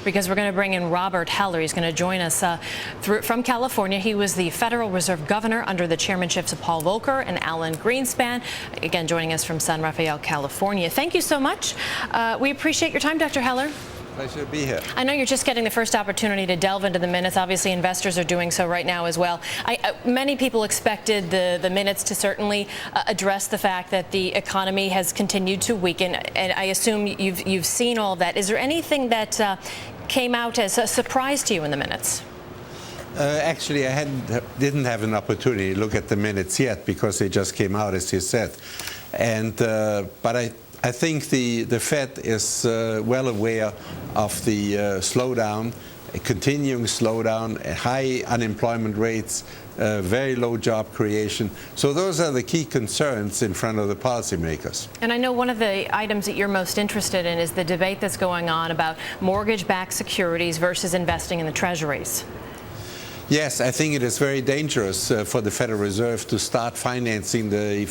because we're going to bring in Robert Heller. He's going to join us from California. He was the Federal Reserve Governor under the chairmanships of Paul Volcker and Alan Greenspan. Again, joining us from San Rafael, California. Thank you so much. We appreciate your time, Dr. Heller. Pleasure to be here. I know you're just getting the first opportunity to delve into the minutes. Obviously, investors are doing so right now as well. Many people expected the minutes to certainly address the fact that the economy has continued to weaken, and I assume you've seen all of that. Is there anything that came out as a surprise to you in the minutes? Actually, I didn't have an opportunity to look at the minutes yet because they just came out, as you said, and but I think the Fed is well aware of the slowdown, a continuing slowdown, high unemployment rates, very low job creation. So those are the key concerns in front of the policymakers. And I know one of the items that you're most interested in is the debate that's going on about mortgage-backed securities versus investing in the treasuries. Yes, I think it is very dangerous for the Federal Reserve to start financing the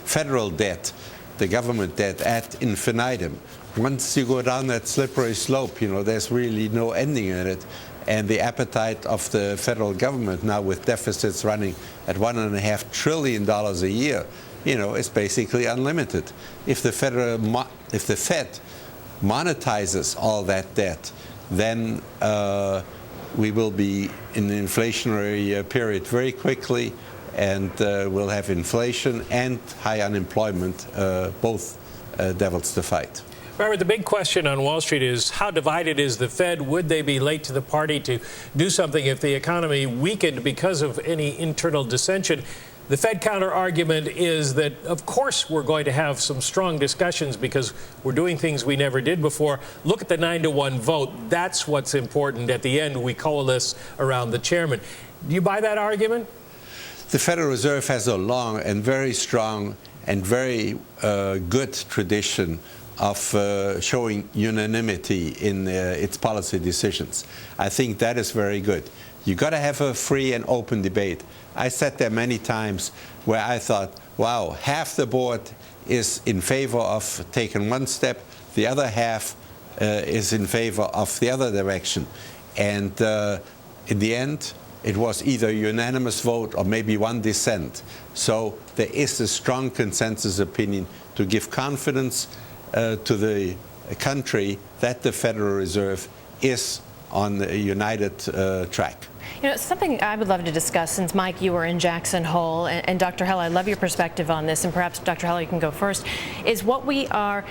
federal debt, the government debt, ad infinitum. Once you go down that slippery slope, there's really no ending in it. And the appetite of the federal government now, with deficits running at $1.5 trillion a year, is basically unlimited. If the Fed monetizes all that debt, then we will be in an inflationary period very quickly, and we'll have inflation and high unemployment, both devils to fight. Robert, the big question on Wall Street is how divided is the Fed? Would they be late to the party to do something if the economy weakened because of any internal dissension? The Fed counter-argument is that, of course, we're going to have some strong discussions because we're doing things we never did before. Look at the 9-to-1 vote. That's what's important. At the end, we coalesce around the chairman. Do you buy that argument? The Federal Reserve has a long and very strong and very good tradition of showing unanimity in its policy decisions. I think that is very good. You've got to have a free and open debate. I sat there many times where I thought, wow, half the board is in favor of taking one step, the other half is in favor of the other direction. And in the end, it was either a unanimous vote or maybe one dissent. So there is a strong consensus opinion to give confidence to the country that the Federal Reserve is on a united track. Something I would love to discuss, since, Mike, you were in Jackson Hole, and Dr. Heller, I love your perspective on this, and perhaps, Dr. Heller, you can go first, is what we are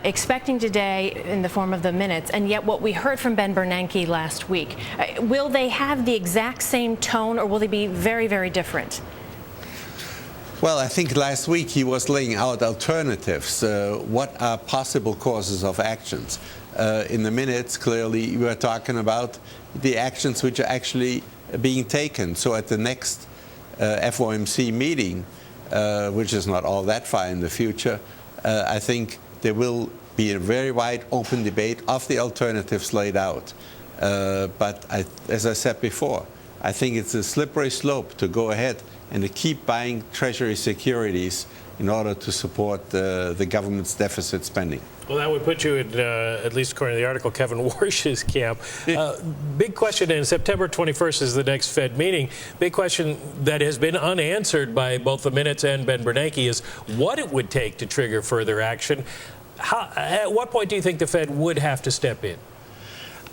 expecting today in the form of the minutes, and yet what we heard from Ben Bernanke last week. Will they have the exact same tone, or will they be very, very different? Well, I think last week he was laying out alternatives. What are possible courses of actions? In the minutes, clearly, we are talking about the actions which are actually being taken. So at the next FOMC meeting, which is not all that far in the future, I think there will be a very wide open debate of the alternatives laid out. But as I said before, I think it's a slippery slope to go ahead and to keep buying Treasury securities in order to support the government's deficit spending. Well, that would put you in, at least according to the article, Kevin Warsh's camp. Big question, and September 21st is the next Fed meeting. Big question that has been unanswered by both the minutes and Ben Bernanke is what it would take to trigger further action. At what point do you think the Fed would have to step in?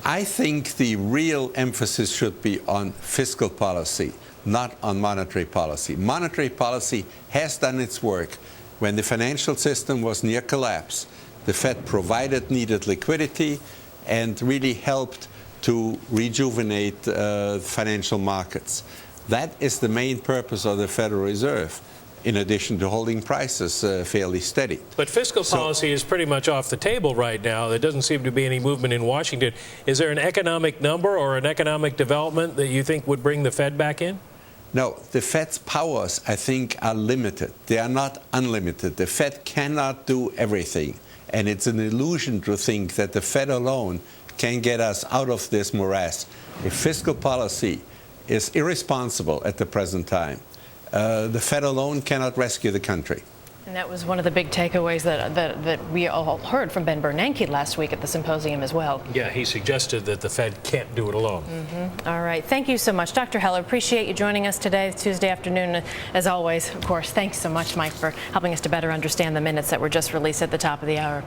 I think the real emphasis should be on fiscal policy, not on monetary policy. Monetary policy has done its work. When the financial system was near collapse, the Fed provided needed liquidity and really helped to rejuvenate financial markets. That is the main purpose of the Federal Reserve, in addition to holding prices fairly steady. But fiscal policy is pretty much off the table right now. There doesn't seem to be any movement in Washington. Is there an economic number or an economic development that you think would bring the Fed back in? No, the Fed's powers, I think, are limited. They are not unlimited. The Fed cannot do everything. And it's an illusion to think that the Fed alone can get us out of this morass. If fiscal policy is irresponsible at the present time, the Fed alone cannot rescue the country. And that was one of the big takeaways that we all heard from Ben Bernanke last week at the symposium as well. Yeah, he suggested that the Fed can't do it alone. All right. Thank you so much, Dr. Heller. Appreciate you joining us today, Tuesday afternoon. As always, of course, thanks so much, Mike, for helping us to better understand the minutes that were just released at the top of the hour.